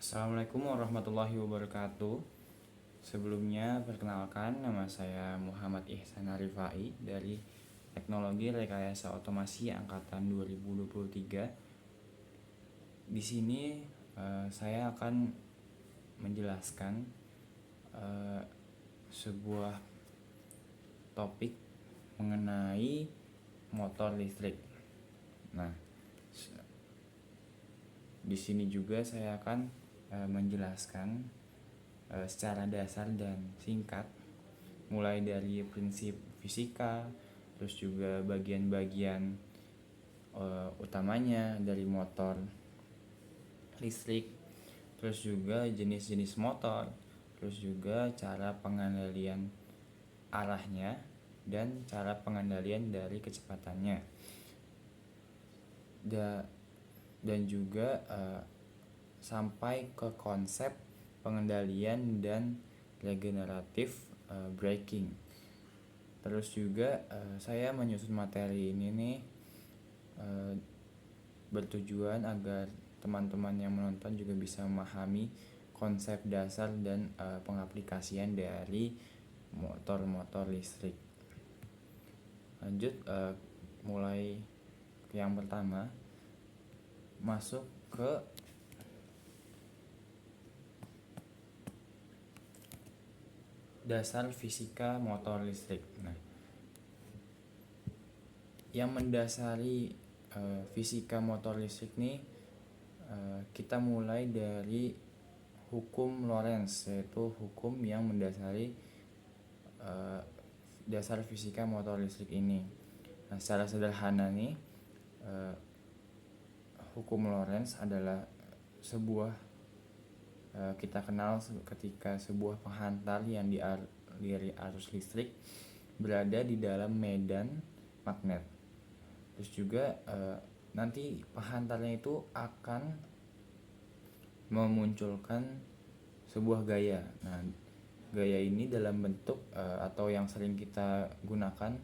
Assalamualaikum warahmatullahi wabarakatuh. Sebelumnya perkenalkan, nama saya Muhammad Ihsan Arifai dari Teknologi Rekayasa Otomasi Angkatan 2023. Di sini saya akan menjelaskan sebuah topik mengenai motor listrik. Nah, di sini juga saya akan menjelaskan secara dasar dan singkat, mulai dari prinsip fisika, terus juga bagian-bagian utamanya dari motor listrik, terus juga jenis-jenis motor, terus juga cara pengendalian arahnya dan cara pengendalian dari kecepatannya, dan juga sampai ke konsep pengendalian dan regeneratif braking. Terus juga saya menyusun materi ini nih bertujuan agar teman-teman yang menonton juga bisa memahami konsep dasar dan pengaplikasian dari motor-motor listrik. Lanjut, mulai yang pertama, masuk ke dasar fisika motor listrik. Nah, yang mendasari fisika motor listrik nih, kita mulai dari hukum Lorentz, yaitu hukum yang mendasari dasar fisika motor listrik ini. Nah, secara sederhana nih, hukum Lorentz adalah sebuah kita kenal ketika sebuah penghantar yang dialiri arus listrik berada di dalam medan magnet. Terus juga nanti penghantarnya itu akan memunculkan sebuah gaya. Nah, gaya ini dalam bentuk atau yang sering kita gunakan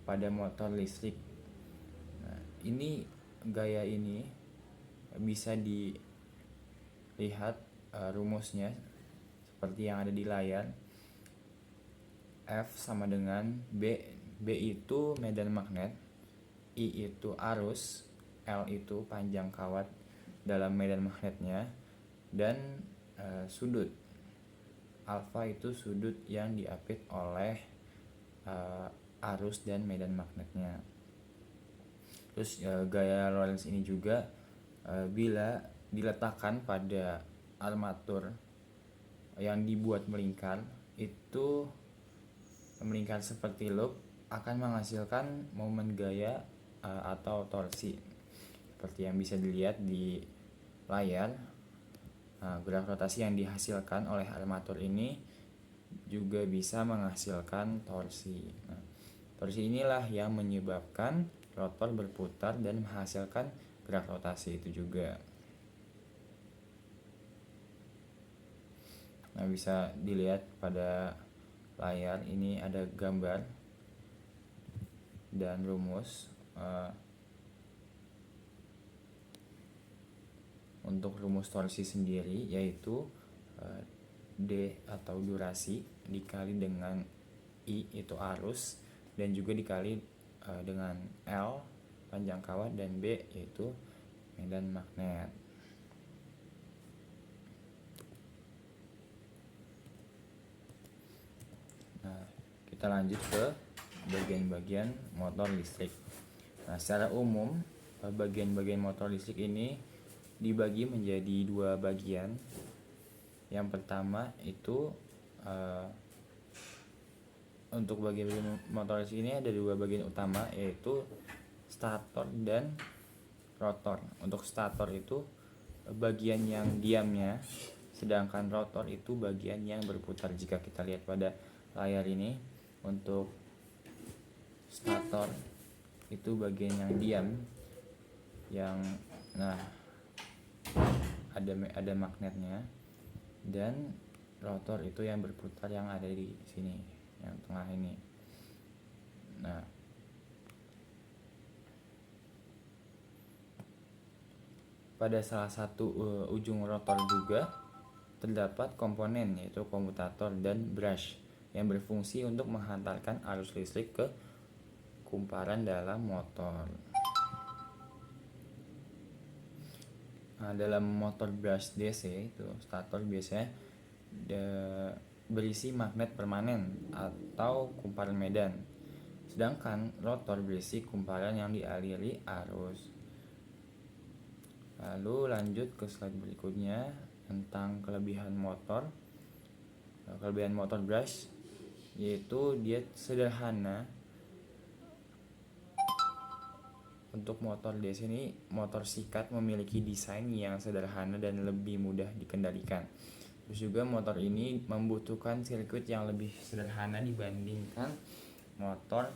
pada motor listrik. Nah, ini gaya ini bisa dilihat rumusnya seperti yang ada di layar. F sama dengan B. B itu medan magnet, I itu arus, L itu panjang kawat dalam medan magnetnya, dan sudut. Alfa itu sudut yang diapit oleh arus dan medan magnetnya. Terus gaya Lorentz ini juga bila diletakkan pada armatur yang dibuat melingkar, itu melingkar seperti loop, akan menghasilkan momen gaya atau torsi seperti yang bisa dilihat di layar. Gerak rotasi yang dihasilkan oleh armatur ini juga bisa menghasilkan torsi. Nah, torsi inilah yang menyebabkan rotor berputar dan menghasilkan gerak rotasi itu juga. Nah, bisa dilihat pada layar ini ada gambar dan rumus. Untuk rumus torsi sendiri yaitu D atau durasi dikali dengan I itu arus, dan juga dikali dengan L panjang kawat, dan B yaitu medan magnet. Nah, kita lanjut ke bagian-bagian motor listrik. Nah, secara umum bagian-bagian motor listrik ini dibagi menjadi dua bagian. Yang pertama itu untuk bagian motor listrik ini ada dua bagian utama, yaitu stator dan rotor. Untuk stator itu bagian yang diamnya, sedangkan rotor itu bagian yang berputar. Jika kita lihat pada layar ini, untuk stator itu bagian yang diam, yang ada magnetnya, dan rotor itu yang berputar yang ada di sini, yang tengah ini. Nah, pada salah satu ujung rotor juga terdapat komponen yaitu komutator dan brush yang berfungsi untuk menghantarkan arus listrik ke kumparan dalam motor. Nah, dalam motor brush DC itu stator biasanya berisi magnet permanen atau kumparan medan, sedangkan rotor berisi kumparan yang dialiri arus. Lalu lanjut ke slide berikutnya tentang kelebihan motor. Kelebihan motor brush yaitu dia sederhana. Untuk motor DC ini, motor sikat memiliki desain yang sederhana dan lebih mudah dikendalikan. Terus juga motor ini membutuhkan sirkuit yang lebih sederhana dibandingkan motor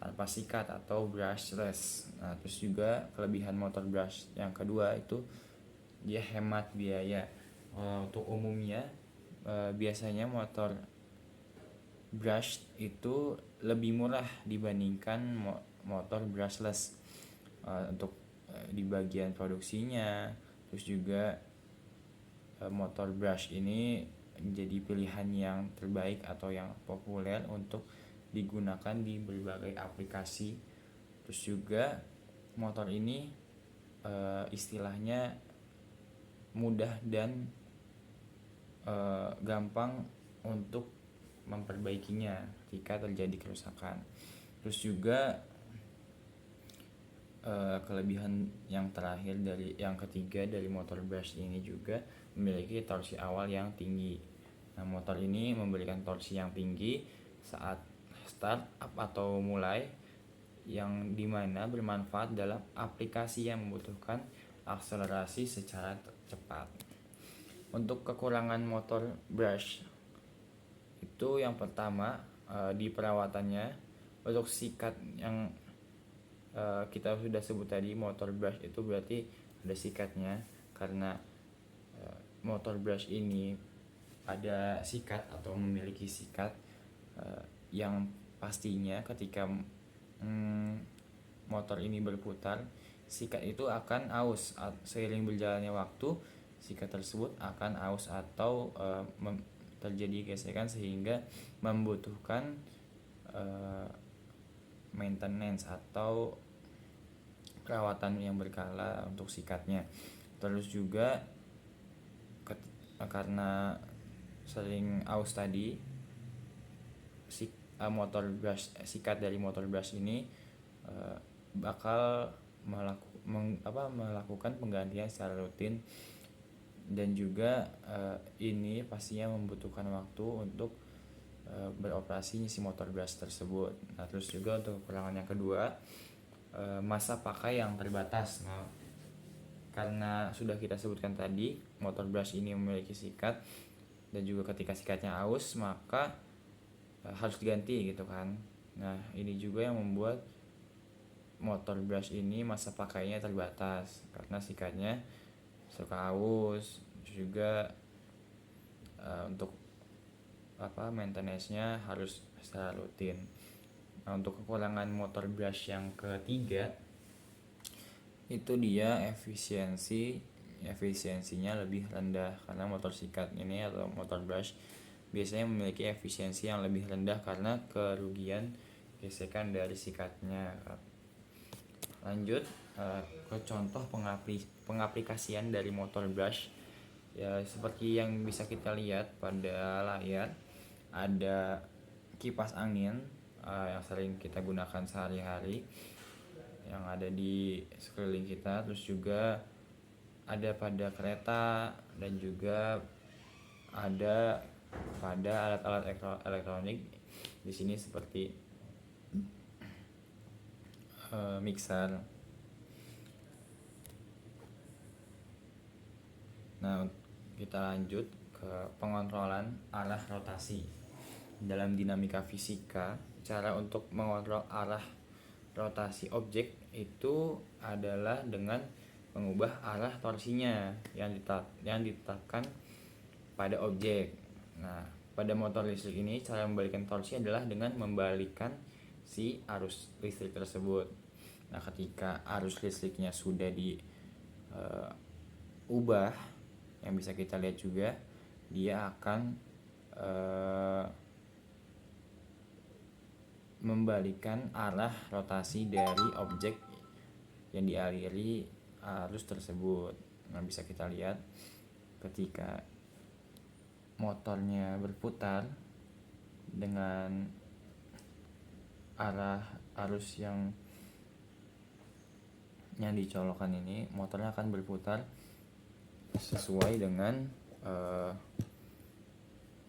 tanpa sikat atau brushless. Nah, terus juga kelebihan motor brush yang kedua itu dia hemat biaya. Untuk umumnya biasanya motor brush itu lebih murah dibandingkan motor brushless untuk di bagian produksinya. Terus juga motor brush ini menjadi pilihan yang terbaik atau yang populer untuk digunakan di berbagai aplikasi. Terus juga motor ini istilahnya mudah dan gampang untuk memperbaikinya ketika terjadi kerusakan. Terus juga kelebihan yang terakhir yang ketiga dari motor brush ini juga memiliki torsi awal yang tinggi. Nah, motor ini memberikan torsi yang tinggi saat start up atau mulai, yang dimana bermanfaat dalam aplikasi yang membutuhkan akselerasi secara cepat. Untuk kekurangan motor brush itu yang pertama di perawatannya. Untuk sikat yang kita sudah sebut tadi, motor brush itu berarti ada sikatnya, karena motor brush ini ada sikat atau memiliki sikat yang pastinya ketika motor ini berputar, sikat itu akan aus. Seiring berjalannya waktu, sikat tersebut akan aus atau terjadi gesekan sehingga membutuhkan maintenance atau perawatan yang berkala untuk sikatnya. Terus juga karena sering aus tadi, motor brush, sikat dari motor brush ini bakal melakukan penggantian secara rutin, dan juga ini pastinya membutuhkan waktu untuk beroperasinya si motor brush tersebut. Nah, terus juga untuk kekurangan yang kedua, masa pakai yang terbatas. Nah, karena sudah kita sebutkan tadi, motor brush ini memiliki sikat, dan juga ketika sikatnya aus maka harus diganti gitu kan. Nah, ini juga yang membuat motor brush ini masa pakainya terbatas karena sikatnya suka aus. Juga untuk maintenance-nya harus secara rutin. Nah, untuk kekurangan motor brush yang ketiga itu dia efisiensinya lebih rendah, karena motor sikat ini atau motor brush biasanya memiliki efisiensi yang lebih rendah karena kerugian gesekan dari sikatnya. Lanjut ke contoh pengaplikasian dari motor brush. Ya, seperti yang bisa kita lihat pada layar, ada kipas angin yang sering kita gunakan sehari-hari yang ada di sekeliling kita. Terus juga ada pada kereta, dan juga ada pada alat-alat elektronik di sini seperti mixer. Nah, kita lanjut ke pengontrolan arah rotasi. Dalam dinamika fisika, cara untuk mengontrol arah rotasi objek itu adalah dengan mengubah arah torsinya yang ditetapkan pada objek. Nah, pada motor listrik ini cara membalikkan torsi adalah dengan membalikkan si arus listrik tersebut. Nah, ketika arus listriknya sudah diubah yang bisa kita lihat juga dia akan membalikan arah rotasi dari objek yang dialiri arus tersebut. Nah, bisa kita lihat ketika motornya berputar dengan arah arus yang dicolokkan ini, motornya akan berputar sesuai dengan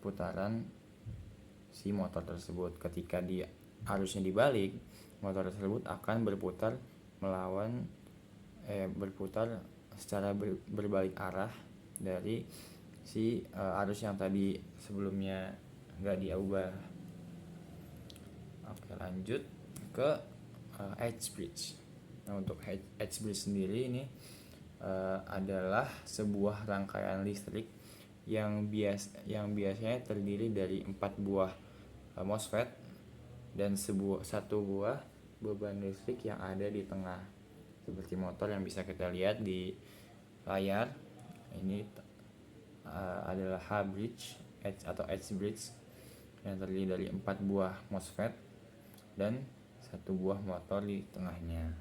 putaran si motor tersebut. Ketika dia arusnya dibalik, motor tersebut akan berputar berputar secara berbalik arah dari si arus yang tadi sebelumnya nggak diubah. Oke, lanjut ke edge bridge. Nah, untuk edge bridge sendiri ini adalah sebuah rangkaian listrik yang biasanya terdiri dari 4 buah MOSFET dan satu buah beban listrik yang ada di tengah, seperti motor yang bisa kita lihat di layar. Ini adalah H bridge atau edge bridge yang terdiri dari 4 buah MOSFET dan satu buah motor di tengahnya.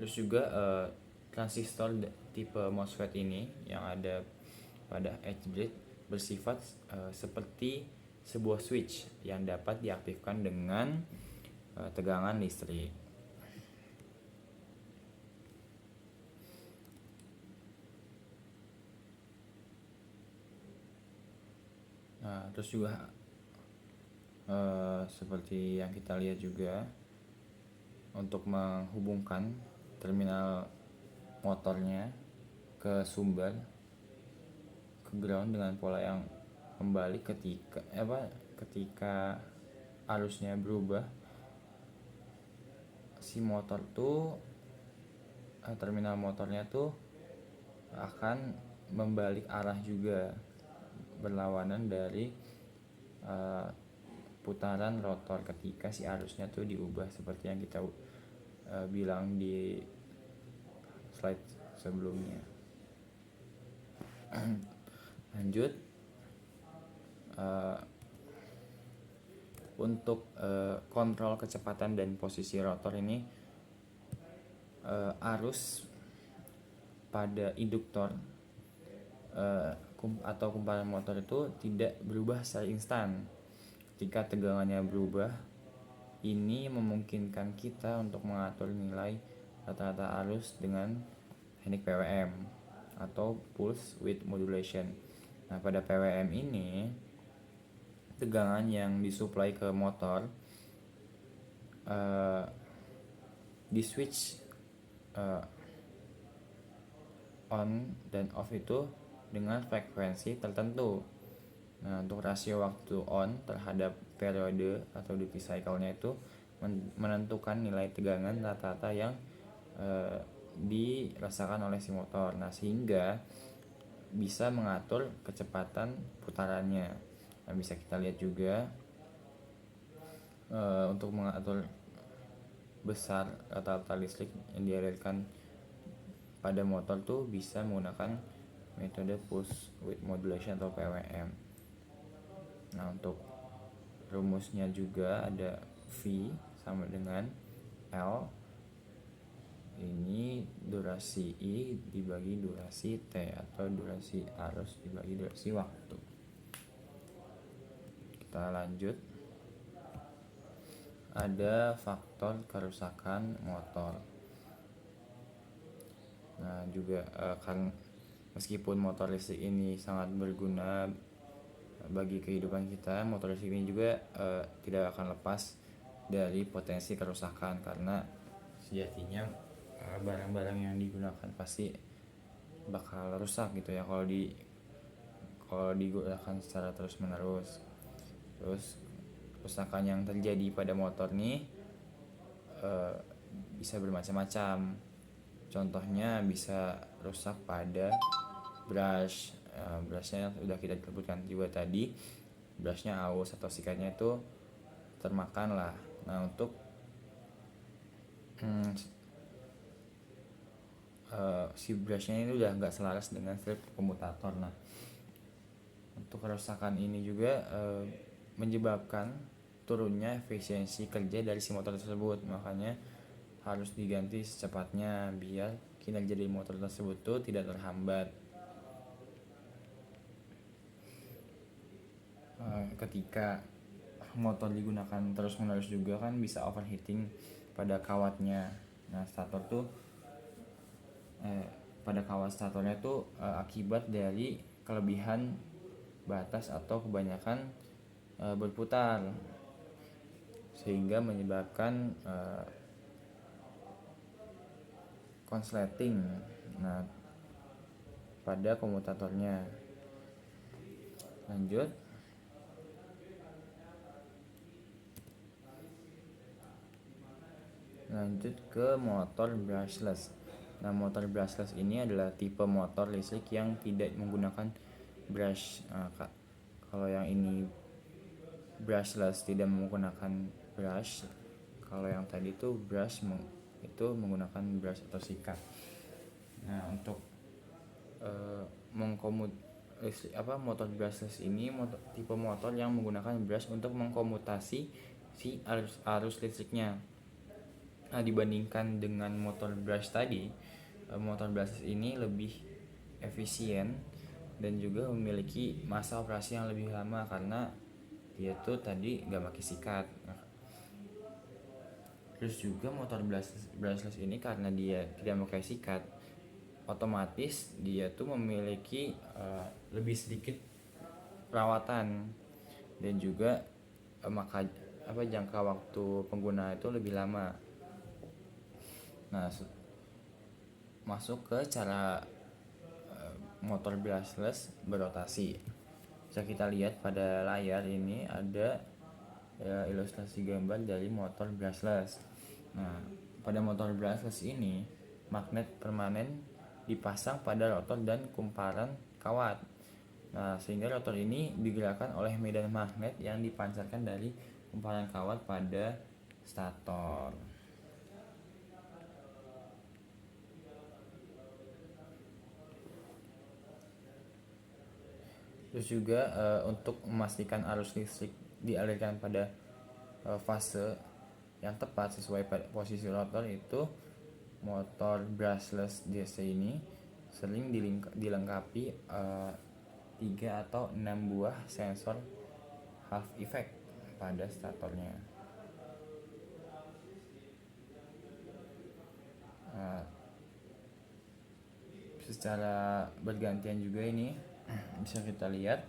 Terus juga transistor tipe MOSFET ini yang ada pada edge bridge bersifat seperti sebuah switch yang dapat diaktifkan dengan tegangan listrik. Nah, terus juga seperti yang kita lihat juga, untuk menghubungkan terminal motornya ke sumber, ke ground dengan pola yang kembali ketika arusnya berubah, si motor tuh terminal motornya tuh akan membalik arah juga, berlawanan dari putaran rotor ketika si arusnya tuh diubah, seperti yang kita bilang di slide sebelumnya. Lanjut, untuk kontrol kecepatan dan posisi rotor ini, arus pada induktor atau kumparan motor itu tidak berubah secara instan. Ketika tegangannya berubah, ini memungkinkan kita untuk mengatur nilai rata-rata arus dengan teknik PWM atau pulse width modulation. Nah, pada PWM ini tegangan yang disuplai ke motor di switch on dan off itu dengan frekuensi tertentu. Nah, untuk rasio waktu on terhadap periode atau duty cycle-nya itu menentukan nilai tegangan rata-rata yang dirasakan oleh si motor. Nah, sehingga bisa mengatur kecepatan putarannya. Nah, bisa kita lihat juga untuk mengatur besar rata-rata listrik yang dialirkan pada motor tuh bisa menggunakan metode pulse width modulation atau PWM. Nah, untuk rumusnya juga ada V sama dengan L, ini durasi I dibagi durasi T atau durasi arus dibagi durasi waktu. Kita lanjut, ada faktor kerusakan motor. Nah, juga kan meskipun motor listrik ini sangat berguna bagi kehidupan kita, motor listrik ini juga tidak akan lepas dari potensi kerusakan, karena sejatinya barang-barang yang digunakan pasti bakal rusak gitu ya kalau digunakan secara terus-menerus. Terus kerusakan yang terjadi pada motor nih bisa bermacam-macam. Contohnya bisa rusak pada brush. Brushnya sudah kita sebutkan juga tadi, brushnya aus atau sikatnya itu termakan lah. Nah, untuk si brushnya ini udah nggak selaras dengan strip komutator. Nah, untuk kerusakan ini juga menyebabkan turunnya efisiensi kerja dari si motor tersebut. Makanya harus diganti secepatnya biar kinerja dari motor tersebut tuh tidak terhambat. Ketika motor digunakan terus-menerus juga kan bisa overheating pada kawatnya. Nah, stator tuh pada kawat statornya tuh akibat dari kelebihan batas atau kebanyakan berputar, sehingga menyebabkan konsleting nah pada komutatornya. Lanjut ke motor brushless. Nah, motor brushless ini adalah tipe motor listrik yang tidak menggunakan brush. Nah, kalau yang ini brushless tidak menggunakan brush. Kalau yang tadi itu brush itu menggunakan brush atau sikat. Nah, untuk motor brushless ini tipe motor yang menggunakan brush untuk mengkomutasi si arus listriknya. Nah, dibandingkan dengan motor brush tadi, motor brush ini lebih efisien dan juga memiliki masa operasi yang lebih lama karena dia tuh tadi nggak pakai sikat. Terus juga motor brushless ini karena dia tidak pakai sikat, otomatis dia tuh memiliki lebih sedikit perawatan dan juga jangka waktu pengguna itu lebih lama. Nah, masuk ke cara motor brushless berotasi. Bisa kita lihat pada layar ini ada ilustrasi gambar dari motor brushless. Nah, pada motor brushless ini magnet permanen dipasang pada rotor dan kumparan kawat. Nah, sehingga rotor ini digerakkan oleh medan magnet yang dipancarkan dari kumparan kawat pada stator. Terus juga untuk memastikan arus listrik dialirkan pada fase yang tepat sesuai pada posisi rotor, itu motor brushless DC ini sering dilengkapi 3 atau 6 buah sensor half effect pada statornya. Secara bergantian juga ini bisa kita lihat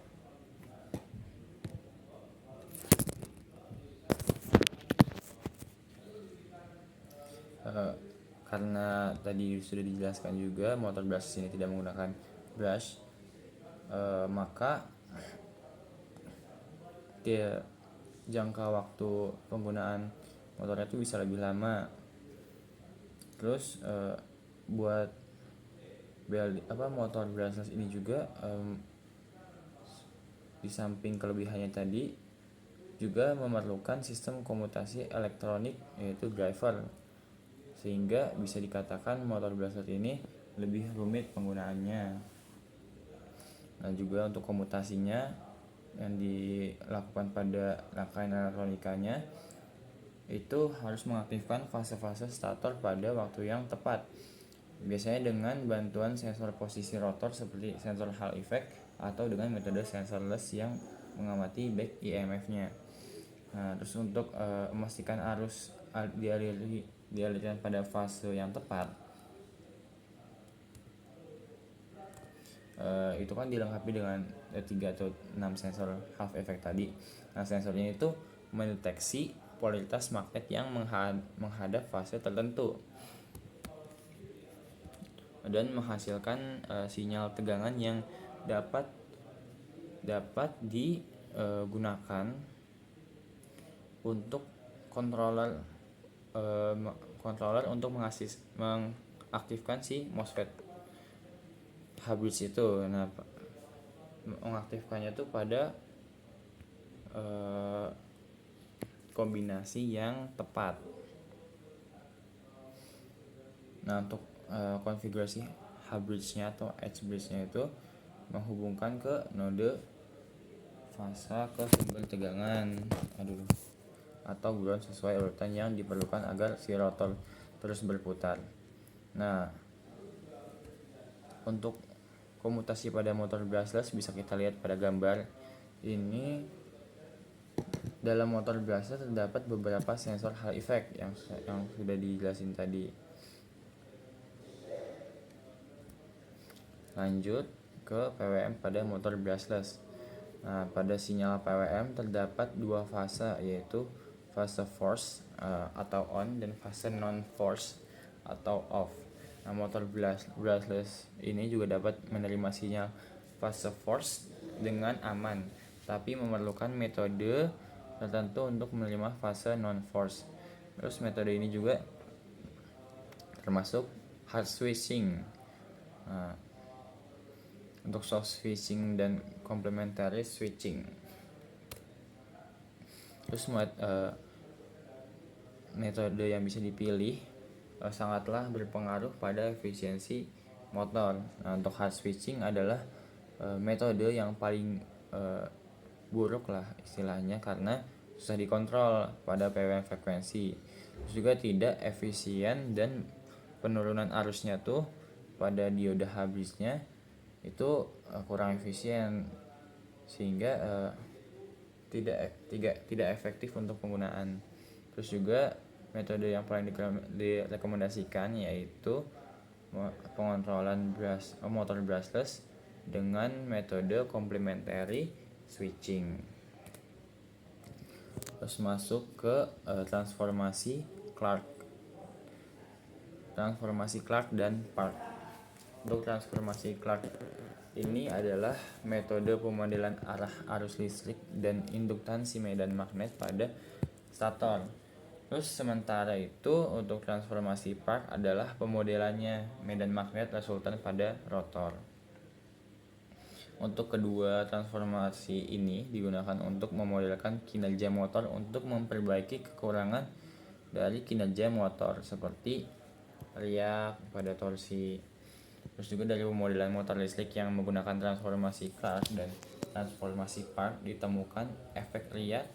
karena tadi sudah dijelaskan juga motor brushless ini tidak menggunakan brush, maka dia jangka waktu penggunaan motornya itu bisa lebih lama. Terus buat motor brushless ini juga di samping kelebihannya tadi juga memerlukan sistem komutasi elektronik yaitu driver, sehingga bisa dikatakan motor brushless ini lebih rumit penggunaannya. Nah, juga untuk komutasinya yang dilakukan pada rangkaian elektronikanya itu harus mengaktifkan fase-fase stator pada waktu yang tepat, biasanya dengan bantuan sensor posisi rotor seperti sensor Hall effect atau dengan metode sensorless yang mengamati back EMF-nya. Nah, terus untuk memastikan arus dialirkan pada fase yang tepat, itu kan dilengkapi dengan 3 atau 6 sensor half effect tadi. Nah, sensornya itu mendeteksi polaritas magnet yang menghadap fase tertentu dan menghasilkan sinyal tegangan yang dapat digunakan untuk controller untuk mengaktifkan si MOSFET H-bridge itu. Nah, mengaktifkannya itu pada kombinasi yang tepat. Nah, untuk konfigurasi H-bridge-nya atau H-bridge-nya itu menghubungkan ke node fasa ke sumber tegangan atau bulan sesuai urutan yang diperlukan agar si rotor terus berputar. Nah, untuk komutasi pada motor brushless bisa kita lihat pada gambar ini. Dalam motor brushless terdapat beberapa sensor Hall effect yang sudah dijelasin tadi. Lanjut ke PWM pada motor brushless. Nah, pada sinyal PWM terdapat dua fase, yaitu fase force atau on dan fase non force atau off. Nah, motor brushless ini juga dapat menerima sinyal fase force dengan aman, tapi memerlukan metode tertentu untuk menerima fase non force. Terus metode ini juga termasuk hard switching. Nah, untuk soft switching dan complementary switching. Terus metode yang bisa dipilih sangatlah berpengaruh pada efisiensi motor. Nah, untuk hard switching adalah metode yang paling buruk lah istilahnya, karena susah dikontrol pada PWM frekuensi. Terus juga tidak efisien dan penurunan arusnya tuh pada dioda habisnya itu kurang efisien, sehingga tidak efektif untuk penggunaan. Terus juga metode yang paling direkomendasikan yaitu pengontrolan motor brushless dengan metode complementary switching. Terus masuk ke transformasi Clark dan Park. Untuk transformasi Clark ini adalah metode pemodelan arah arus listrik dan induktansi medan magnet pada stator. Terus sementara itu untuk transformasi Park adalah pemodelannya medan magnet resultan pada rotor. Untuk kedua transformasi ini digunakan untuk memodelkan kinerja motor untuk memperbaiki kekurangan dari kinerja motor seperti riak pada torsi. Terus juga dari pemodelan motor listrik yang menggunakan transformasi Clark dan transformasi Park ditemukan efek riak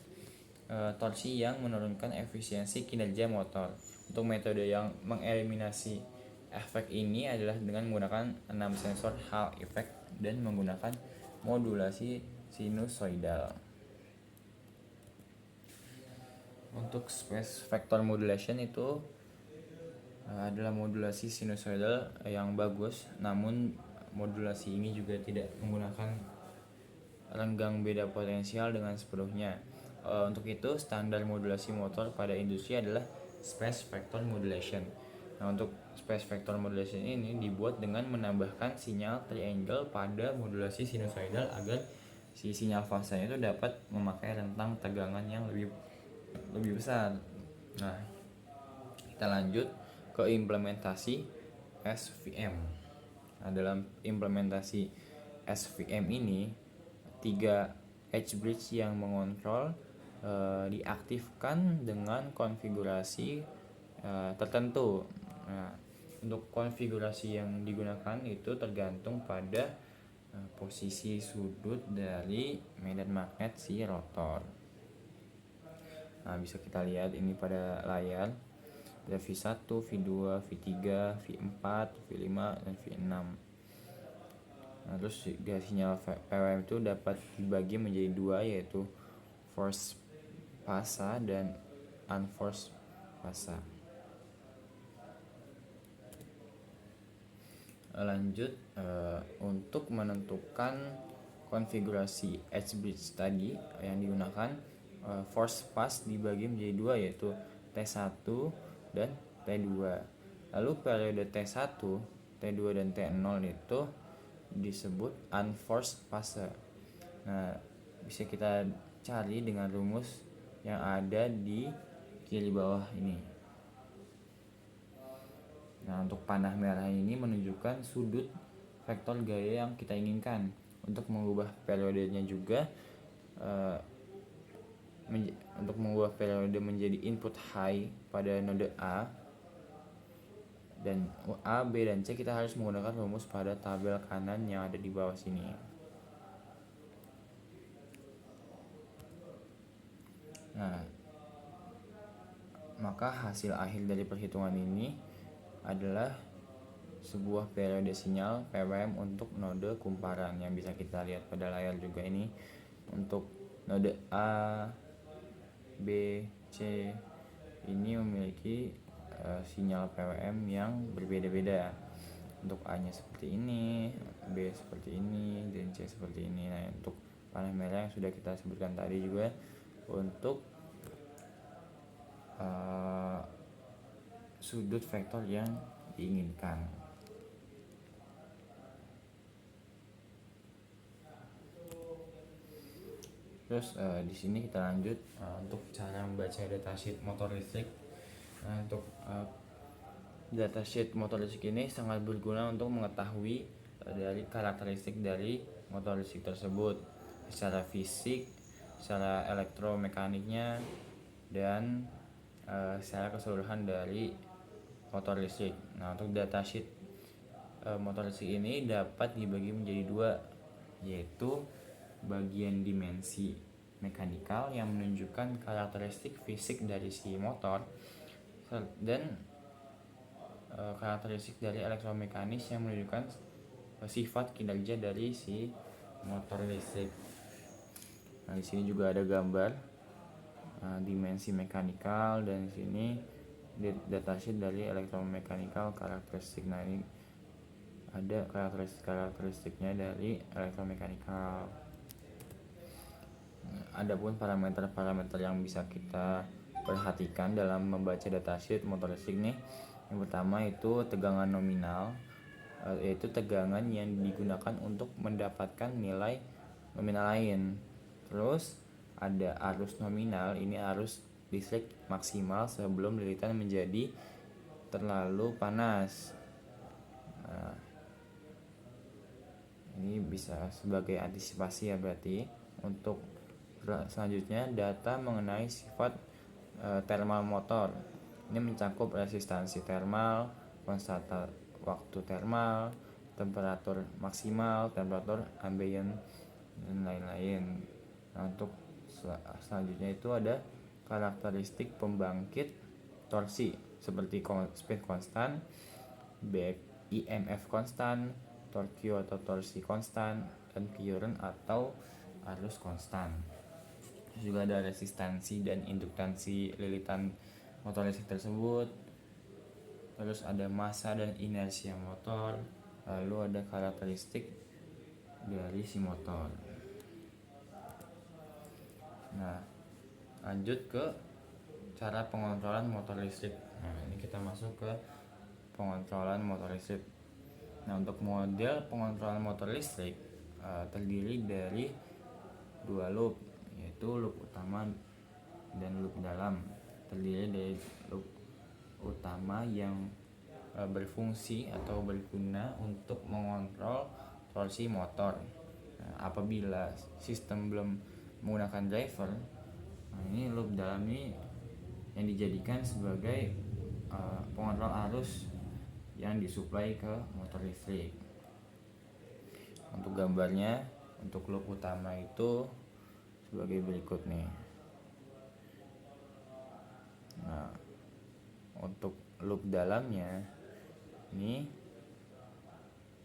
torsi yang menurunkan efisiensi kinerja motor. Untuk metode yang mengeliminasi efek ini adalah dengan menggunakan 6 sensor Hall effect dan menggunakan modulasi sinusoidal. Untuk space vector modulation itu adalah modulasi sinusoidal yang bagus, namun modulasi ini juga tidak menggunakan renggang beda potensial dengan sepenuhnya. Untuk itu standar modulasi motor pada industri adalah space vector modulation. Nah, untuk space vector modulation ini dibuat dengan menambahkan sinyal triangle pada modulasi sinusoidal agar si sinyal fasanya itu dapat memakai rentang tegangan yang lebih besar. Nah, kita lanjut ke implementasi SVM. Nah, dalam implementasi SVM ini 3 H-bridge yang mengontrol diaktifkan dengan konfigurasi tertentu. Nah, untuk konfigurasi yang digunakan itu tergantung pada posisi sudut dari medan magnet si rotor. Nah, bisa kita lihat ini pada layar. Ada V1, V2, V3, V4, V5, dan V6. Nah, terus juga sinyal PWM itu dapat dibagi menjadi dua, yaitu force fasa dan unforced fasa. Lanjut untuk menentukan konfigurasi H-bridge tadi yang digunakan, force pass dibagi menjadi dua, yaitu T1 dan T2. Lalu periode T1, T2 dan T0 itu disebut unforced fase. Nah, bisa kita cari dengan rumus yang ada di kiri bawah ini. Nah, untuk panah merah ini menunjukkan sudut vektor gaya yang kita inginkan. Untuk mengubah periodenya juga untuk mengubah periode menjadi input high pada node A dan A, B, dan C kita harus menggunakan rumus pada tabel kanan yang ada di bawah sini. Nah, maka hasil akhir dari perhitungan ini adalah sebuah periode sinyal PWM untuk node kumparan yang bisa kita lihat pada layar juga ini. Untuk node A, B, C ini memiliki sinyal PWM yang berbeda-beda. Untuk A-nya seperti ini, B seperti ini, dan C seperti ini. Nah, untuk panah merah yang sudah kita sebutkan tadi juga untuk sudut vektor yang diinginkan. Terus di sini kita lanjut untuk cara membaca datasheet motor listrik. Untuk datasheet motor listrik ini sangat berguna untuk mengetahui dari karakteristik dari motor listrik tersebut secara fisik, secara elektromekaniknya, dan secara keseluruhan dari motor listrik. Nah, untuk datasheet motor listrik ini dapat dibagi menjadi dua, yaitu bagian dimensi mekanikal yang menunjukkan karakteristik fisik dari si motor dan karakteristik dari elektromekanis yang menunjukkan sifat kinerja dari si motor listrik. Nah, di sini juga ada gambar dimensi mekanikal, dan di sini datasheet dari elektromekanikal karakteristik. Nah, ini ada karakteristiknya dari elektromekanikal. Adapun parameter-parameter yang bisa kita perhatikan dalam membaca datasheet motor listrik nih, yang pertama itu tegangan nominal, yaitu tegangan yang digunakan untuk mendapatkan nilai nominal lain. Terus ada arus nominal, ini arus listrik maksimal sebelum lilitan menjadi terlalu panas. Nah, ini bisa sebagai antisipasi ya berarti. Untuk selanjutnya data mengenai sifat thermal motor. Ini mencakup resistansi thermal, konstanta waktu thermal, temperatur maksimal, temperatur ambient, dan lain-lain. Nah, untuk selanjutnya itu ada karakteristik pembangkit torsi seperti speed konstan, back IMF konstan, torque atau torsi konstan, dan current atau arus konstan. Juga ada resistansi dan induktansi lilitan motor listrik tersebut. Terus ada massa dan inersia motor, lalu ada karakteristik dari si motor. Nah, lanjut ke cara pengontrolan motor listrik. Nah, ini kita masuk ke pengontrolan motor listrik. Nah, untuk model pengontrolan motor listrik terdiri dari dua loop, yaitu loop utama dan loop dalam. Terdiri dari loop utama yang berfungsi atau berguna untuk mengontrol torsi motor. Nah, apabila sistem belum menggunakan driver, nah ini loop dalam ini yang dijadikan sebagai pengontrol arus yang disuplai ke motor listrik. Untuk gambarnya, untuk loop utama itu sebagai berikut nih. Nah, untuk loop dalamnya ini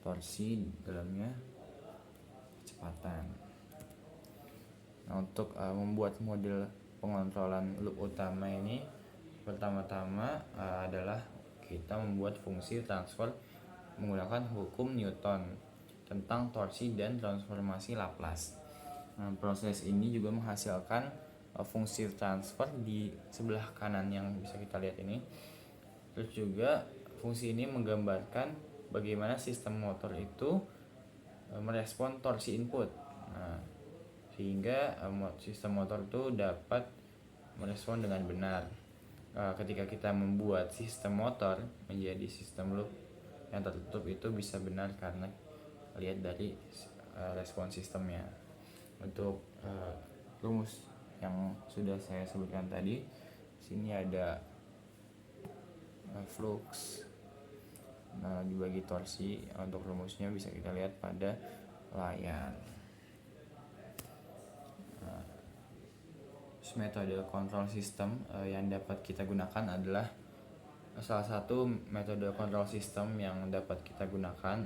torsi dalamnya kecepatan. Nah, untuk membuat model pengontrolan loop utama ini, pertama-tama adalah kita membuat fungsi transfer menggunakan hukum Newton tentang torsi dan transformasi Laplace. Nah, proses ini juga menghasilkan fungsi transfer di sebelah kanan yang bisa kita lihat ini. Terus juga fungsi ini menggambarkan bagaimana sistem motor itu merespon torsi input. Nah, sehingga sistem motor itu dapat merespon dengan benar. Ketika kita membuat sistem motor menjadi sistem loop yang tertutup, itu bisa benar karena lihat dari respon sistemnya. Untuk rumus yang sudah saya sebutkan tadi, sini ada flux dibagi torsi. Untuk rumusnya bisa kita lihat pada layar. Metode kontrol sistem yang dapat kita gunakan adalah salah satu metode kontrol sistem yang dapat kita gunakan,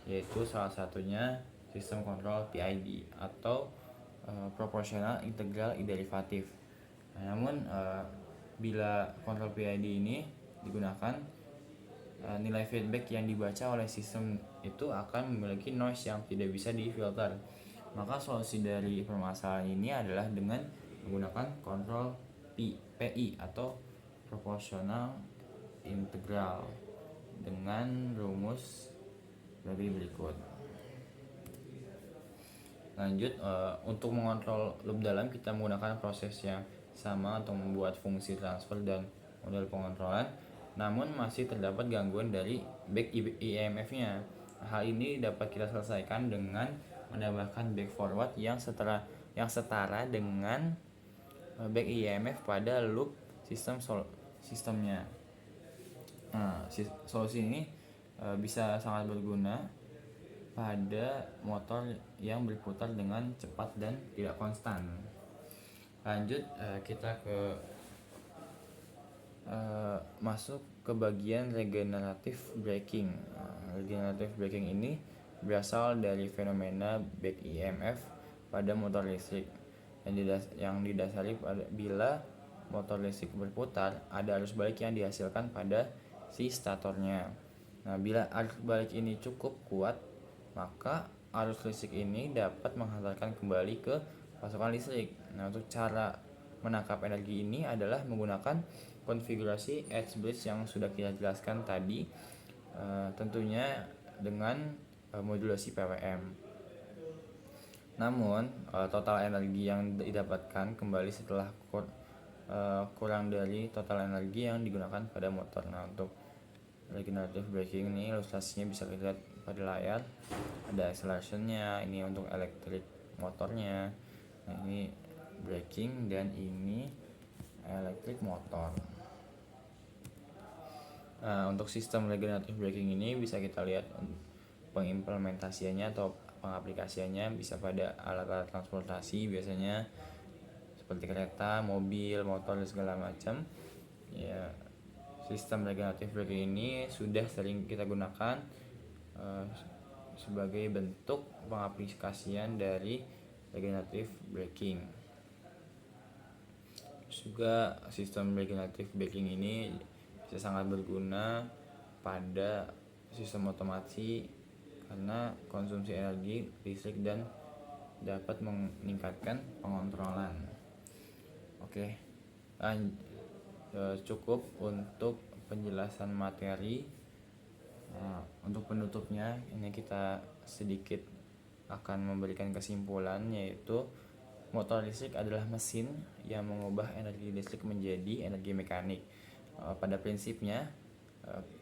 yaitu salah satunya sistem kontrol PID atau proporsional integral derivatif. Namun bila kontrol PID ini digunakan, nilai feedback yang dibaca oleh sistem itu akan memiliki noise yang tidak bisa difilter. Maka solusi dari permasalahan ini adalah dengan menggunakan kontrol PI atau proporsional integral dengan rumus dari berikut. Lanjut, untuk mengontrol loop dalam kita menggunakan proses yang sama untuk membuat fungsi transfer dan model pengontrolan, namun masih terdapat gangguan dari back IMF-nya. Hal ini dapat kita selesaikan dengan menambahkan back forward yang setara dengan back IMF pada loop sistemnya. Solusi ini bisa sangat berguna pada motor yang berputar dengan cepat dan tidak konstan. Lanjut, kita masuk ke bagian regenerative braking. Regenerative braking ini berasal dari fenomena back EMF pada motor listrik yang didasari bila motor listrik berputar, ada arus balik yang dihasilkan pada si statornya. Nah, bila arus balik ini cukup kuat, maka arus listrik ini dapat menghantarkan kembali ke pasokan listrik. Nah, untuk cara menangkap energi ini adalah menggunakan konfigurasi edge bridge yang sudah kita jelaskan tadi, tentunya dengan modulasi PWM. Namun total energi yang didapatkan kembali setelah kurang dari total energi yang digunakan pada motor. Nah, untuk regenerative braking ini ilustrasinya bisa kita lihat pada layar. Ada accelerationnya, ini untuk elektrik motornya. Nah, ini braking dan ini elektrik motor. Untuk sistem regenerative braking ini bisa kita lihat pengimplementasiannya atau pengaplikasiannya bisa pada alat-alat transportasi, biasanya seperti kereta, mobil, motor dan segala macam. Ya, sistem regenerative braking ini sudah sering kita gunakan sebagai bentuk pengaplikasian dari regenerative braking. Juga sistem regenerative braking ini bisa sangat berguna pada sistem otomasi karena konsumsi energi listrik dan dapat meningkatkan pengontrolan. Oke, cukup untuk penjelasan materi. Untuk penutupnya ini kita sedikit akan memberikan kesimpulan, yaitu motor listrik adalah mesin yang mengubah energi listrik menjadi energi mekanik. Pada prinsipnya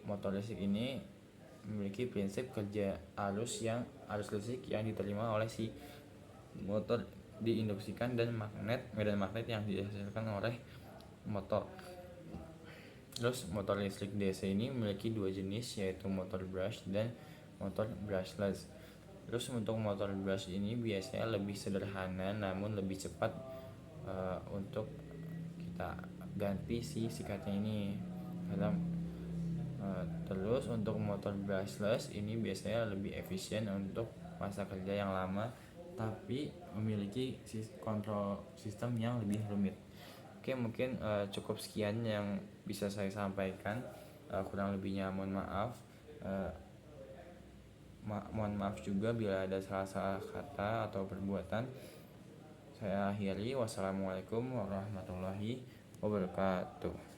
motor listrik ini memiliki prinsip kerja arus listrik yang diterima oleh si motor diinduksikan dan medan magnet yang dihasilkan oleh motor. Terus motor listrik DC ini memiliki dua jenis, yaitu motor brush dan motor brushless. Terus untuk motor brush ini biasanya lebih sederhana namun lebih cepat untuk kita ganti si sikatnya ini. Terus untuk motor brushless ini biasanya lebih efisien untuk masa kerja yang lama tapi memiliki kontrol sistem yang lebih rumit. Oke, mungkin cukup sekian yang bisa saya sampaikan. Kurang lebihnya mohon maaf. Mohon maaf juga bila ada salah-salah kata atau perbuatan. Saya akhiri. Wassalamualaikum warahmatullahi wabarakatuh.